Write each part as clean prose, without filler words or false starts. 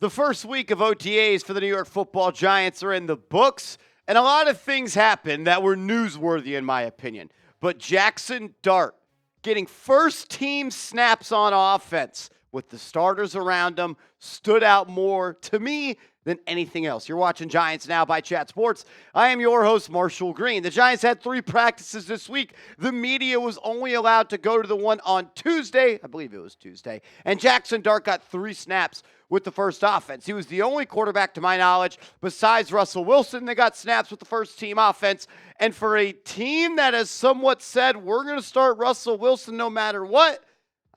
The first week of OTAs for the New York Football Giants are in the books, and a lot of things happened that were newsworthy in my opinion. But Jaxson Dart getting first-team snaps on offense with the starters around him stood out more to me than anything else. You're watching Giants Now by Chat Sports. I am your host, Marshall Green. The Giants had 3 practices this week. The media was only allowed to go to the one on Tuesday. I believe it was Tuesday. And Jaxson Dart got 3 snaps with the first offense. He was the only quarterback, to my knowledge, besides Russell Wilson, that got snaps with the first-team offense. And for a team that has somewhat said, we're going to start Russell Wilson no matter what,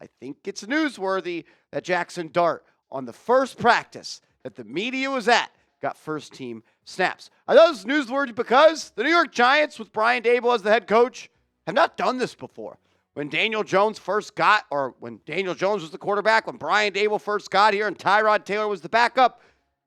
I think it's newsworthy that Jaxson Dart, on the first practice that the media was at, got first-team snaps. I thought it was newsworthy because the New York Giants, with Brian Daboll as the head coach, have not done this before. When Daniel Jones was the quarterback, when Brian Daboll first got here and Tyrod Taylor was the backup,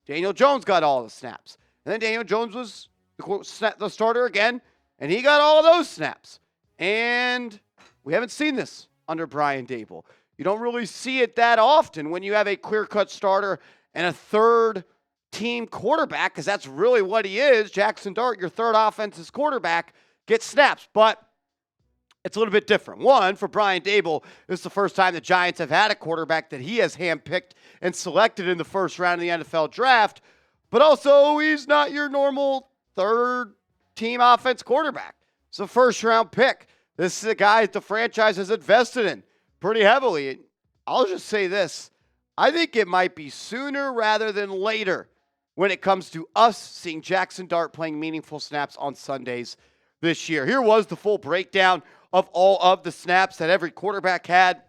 Daniel Jones got all the snaps. And then Daniel Jones was the starter again, and he got all of those snaps. And we haven't seen this under Brian Daboll. You don't really see it that often when you have a clear-cut starter and a third-team quarterback, because that's really what he is. Jaxson Dart, your third offense's quarterback, gets snaps. But it's a little bit different. One, for Brian Daboll, this is the first time the Giants have had a quarterback that he has handpicked and selected in the first round of the NFL draft. But also, he's not your normal third-team offense quarterback. It's a first-round pick. This is a guy that the franchise has invested in pretty heavily. I'll just say this. I think it might be sooner rather than later when it comes to us seeing Jaxson Dart playing meaningful snaps on Sundays this year. Here was the full breakdown of all of the snaps that every quarterback had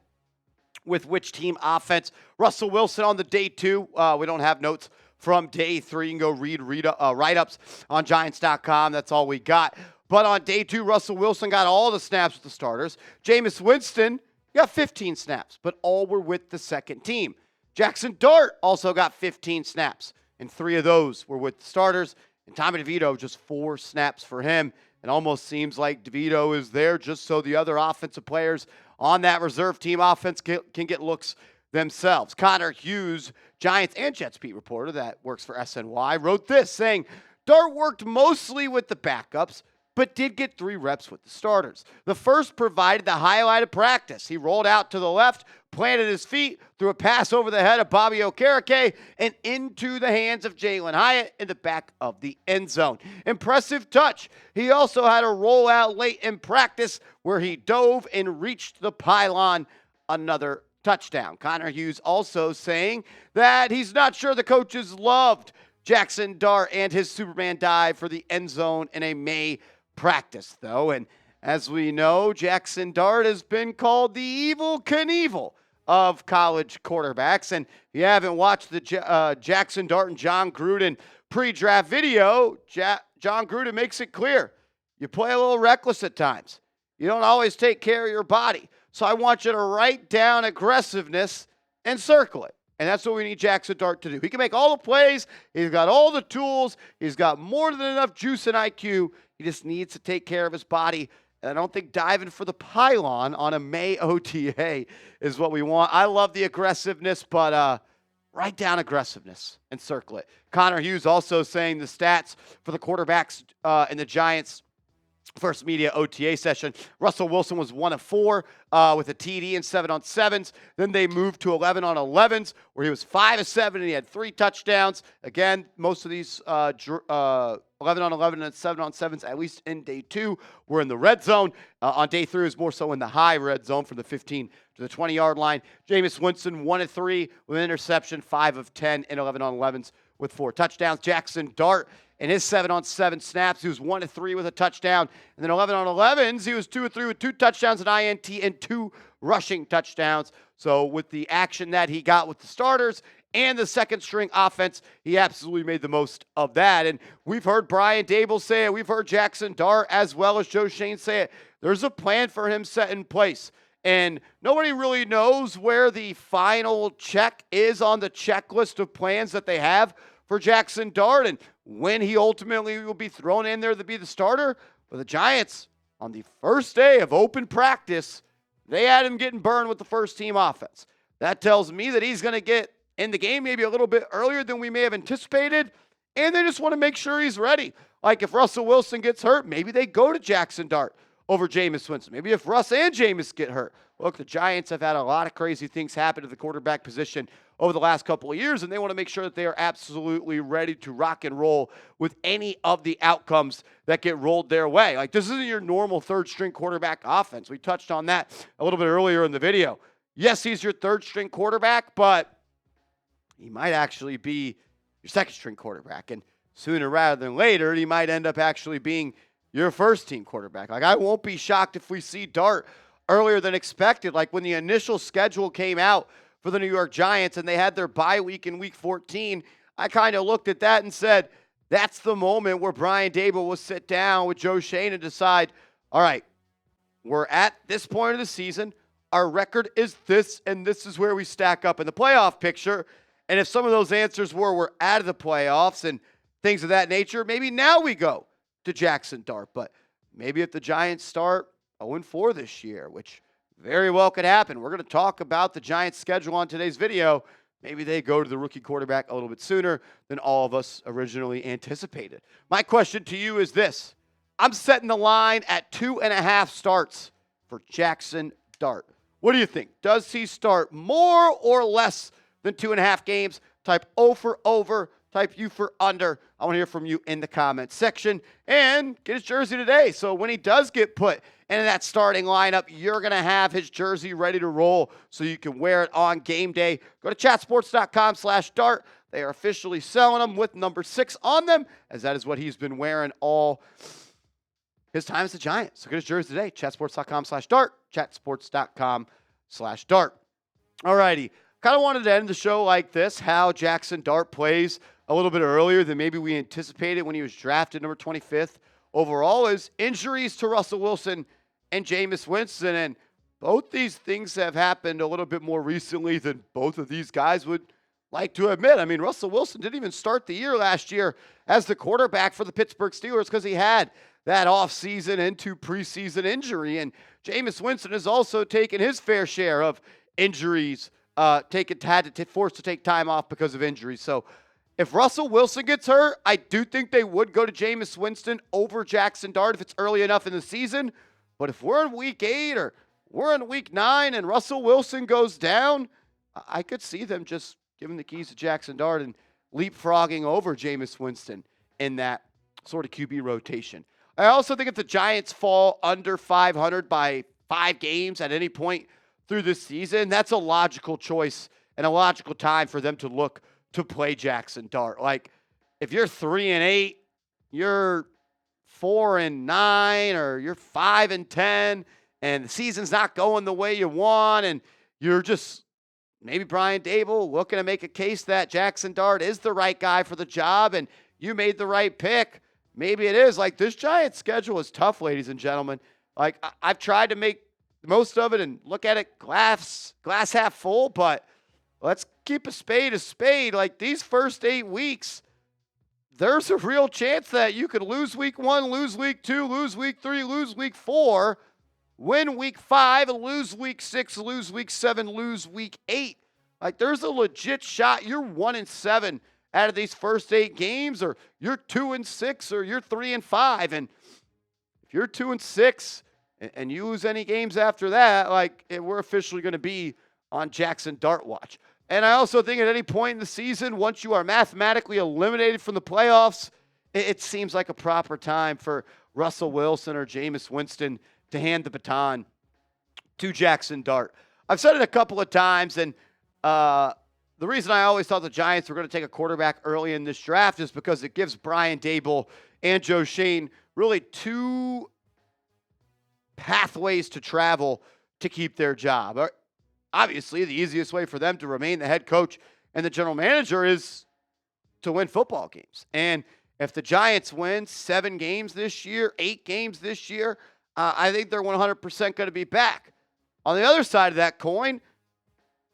with which team offense. Russell Wilson on the day 2. We don't have notes from day 3. You can go read write-ups on Giants.com. That's all we got. But on day 2, Russell Wilson got all the snaps with the starters. Jameis Winston got 15 snaps, but all were with the second team. Jaxson Dart also got 15 snaps, and 3 of those were with the starters. And Tommy DeVito, just 4 snaps for him. It almost seems like DeVito is there just so the other offensive players on that reserve team offense can get looks themselves. Connor Hughes, Giants and Jets beat reporter that works for SNY, wrote this saying, Dart worked mostly with the backups, but did get 3 reps with the starters. The first provided the highlight of practice. He rolled out to the left, planted his feet, threw a pass over the head of Bobby Okereke and into the hands of Jalen Hyatt in the back of the end zone. Impressive touch. He also had a rollout late in practice where he dove and reached the pylon, another touchdown. Connor Hughes also saying that he's not sure the coaches loved Jaxson Dart and his Superman dive for the end zone in a May practice, though. And as we know, Jaxson Dart has been called the Evel Knievel of college quarterbacks. And if you haven't watched the Jaxson Dart and John Gruden pre-draft video, John Gruden makes it clear. You play a little reckless at times. You don't always take care of your body. So I want you to write down aggressiveness and circle it. And that's what we need Jaxson Dart to do. He can make all the plays. He's got all the tools. He's got more than enough juice and IQ. He just needs to take care of his body. And I don't think diving for the pylon on a May OTA is what we want. I love the aggressiveness, but write down aggressiveness and circle it. Connor Hughes also saying the stats for the quarterbacks in the Giants' first media OTA session. Russell Wilson was 1 of 4 with a TD and 7 on 7s. Then they moved to 11 on 11s, where he was 5 of 7 and he had 3 touchdowns. Again, most of these 11 on 11 and 7 on 7s, at least in day 2, were in the red zone. On day 3, it was more so in the high red zone from the 15 to the 20-yard line. Jameis Winston, 1 of 3 with an interception, 5 of 10 in 11 on 11s with 4 touchdowns. Jaxson Dart, in his 7 on 7 snaps, he was 1 of 3 with a touchdown. And then 11 on 11s, he was 2 of 3 with 2 touchdowns, an INT, and 2 rushing touchdowns. So with the action that he got with the starters and the second string offense, he absolutely made the most of that. And we've heard Brian Daboll say it. We've heard Jaxson Dart as well as Joe Schoen say it. There's a plan for him set in place. And nobody really knows where the final check is on the checklist of plans that they have for Jaxson Dart and when he ultimately will be thrown in there to be the starter. But the Giants, on the first day of open practice, they had him getting burned with the first team offense. That tells me that he's going to get in the game maybe a little bit earlier than we may have anticipated, and they just want to make sure he's ready. Like if Russell Wilson gets hurt, maybe they go to Jaxson Dart over Jameis Winston. Maybe if Russ and Jameis get hurt. Look, the Giants have had a lot of crazy things happen to the quarterback position over the last couple of years, and they want to make sure that they are absolutely ready to rock and roll with any of the outcomes that get rolled their way. Like, this isn't your normal third-string quarterback offense. We touched on that a little bit earlier in the video. Yes, he's your third-string quarterback, but he might actually be your second-string quarterback, and sooner rather than later, he might end up actually being your first-team quarterback. Like, I won't be shocked if we see Dart earlier than expected. Like when the initial schedule came out for the New York Giants and they had their bye week in week 14, I kind of looked at that and said, that's the moment where Brian Daboll will sit down with Joe Schoen and decide, all right, we're at this point of the season. Our record is this, and this is where we stack up in the playoff picture. And if some of those answers were we're out of the playoffs and things of that nature, maybe now we go to Jaxson Dart. But maybe if the Giants start 0-4 this year, which very well could happen. We're going to talk about the Giants' schedule on today's video. Maybe they go to the rookie quarterback a little bit sooner than all of us originally anticipated. My question to you is this. I'm setting the line at 2.5 starts for Jaxson Dart. What do you think? Does he start more or less than 2.5 games? Type O for over. Type U for under. I want to hear from you in the comments section. And get his jersey today. So when he does get put into that starting lineup, you're going to have his jersey ready to roll so you can wear it on game day. Go to chatsports.com/dart. They are officially selling them with number 6 on them, as that is what he's been wearing all his time as a Giant. So get his jersey today. Chatsports.com/dart. Chatsports.com/dart. All righty. Kind of wanted to end the show like this, how Jaxson Dart plays a little bit earlier than maybe we anticipated when he was drafted number 25th overall, is injuries to Russell Wilson and Jameis Winston. And both these things have happened a little bit more recently than both of these guys would like to admit. I mean, Russell Wilson didn't even start the year last year as the quarterback for the Pittsburgh Steelers because he had that offseason into preseason injury. And Jameis Winston has also taken his fair share of injuries, forced to take time off because of injuries. So if Russell Wilson gets hurt, I do think they would go to Jameis Winston over Jaxson Dart if it's early enough in the season. But if we're in week 8 or we're in week 9 and Russell Wilson goes down, I could see them just giving the keys to Jaxson Dart and leapfrogging over Jameis Winston in that sort of QB rotation. I also think if the Giants fall under 500 by 5 games at any point through this season, that's a logical choice and a logical time for them to look to play Jaxson Dart. Like, if you're 3-8, you're 4-9, or you're 5-10, and the season's not going the way you want, and you're just maybe Brian Daboll looking to make a case that Jaxson Dart is the right guy for the job, and you made the right pick. Maybe it is. Like, this Giants schedule is tough, ladies and gentlemen. Like, I've tried to make most of it and look at it glass half full, but let's keep a spade a spade. Like, these first 8 weeks, there's a real chance that you could lose week 1, lose week 2, lose week 3, lose week 4, win week 5, lose week 6, lose week 7, lose week 8. Like, there's a legit shot you're 1-7 out of these first 8 games, or you're 2-6, or you're 3-5. And if you're 2-6 and you lose any games after that, like, we're officially going to be on Jaxson Dart watch. And I also think at any point in the season, once you are mathematically eliminated from the playoffs, it seems like a proper time for Russell Wilson or Jameis Winston to hand the baton to Jaxson Dart. I've said it a couple of times, and the reason I always thought the Giants were going to take a quarterback early in this draft is because it gives Brian Daboll and Joe Schoen really 2 pathways to travel to keep their job. Obviously, the easiest way for them to remain the head coach and the general manager is to win football games. And if the Giants win 7 games this year, 8 games this year, I think they're 100% going to be back. On the other side of that coin,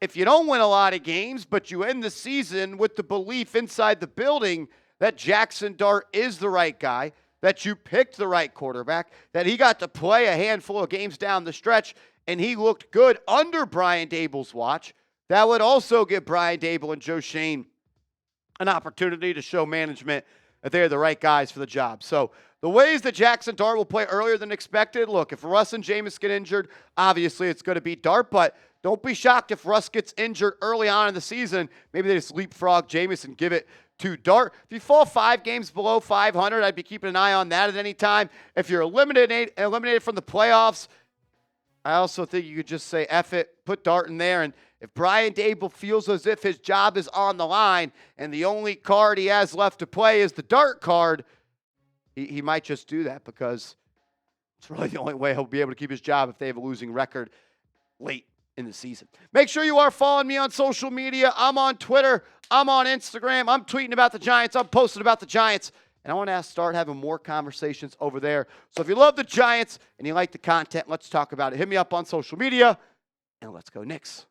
if you don't win a lot of games, but you end the season with the belief inside the building that Jaxson Dart is the right guy, that you picked the right quarterback, that he got to play a handful of games down the stretch, and he looked good under Brian Daboll's watch, that would also give Brian Daboll and Joe Shane an opportunity to show management that they're the right guys for the job. So the ways that Jaxson Dart will play earlier than expected, look, if Russ and Jameis get injured, obviously it's going to be Dart, but don't be shocked if Russ gets injured early on in the season. Maybe they just leapfrog Jameis and give it to Dart. If you fall 5 games below 500, I'd be keeping an eye on that at any time. If you're eliminated from the playoffs, I also think you could just say, F it, put Dart in there. And if Brian Daboll feels as if his job is on the line and the only card he has left to play is the Dart card, he might just do that because it's really the only way he'll be able to keep his job if they have a losing record late in the season. Make sure you are following me on social media. I'm on Twitter. I'm on Instagram. I'm tweeting about the Giants. I'm posting about the Giants. And I want to start having more conversations over there. So if you love the Giants and you like the content, let's talk about it. Hit me up on social media, and let's go Knicks.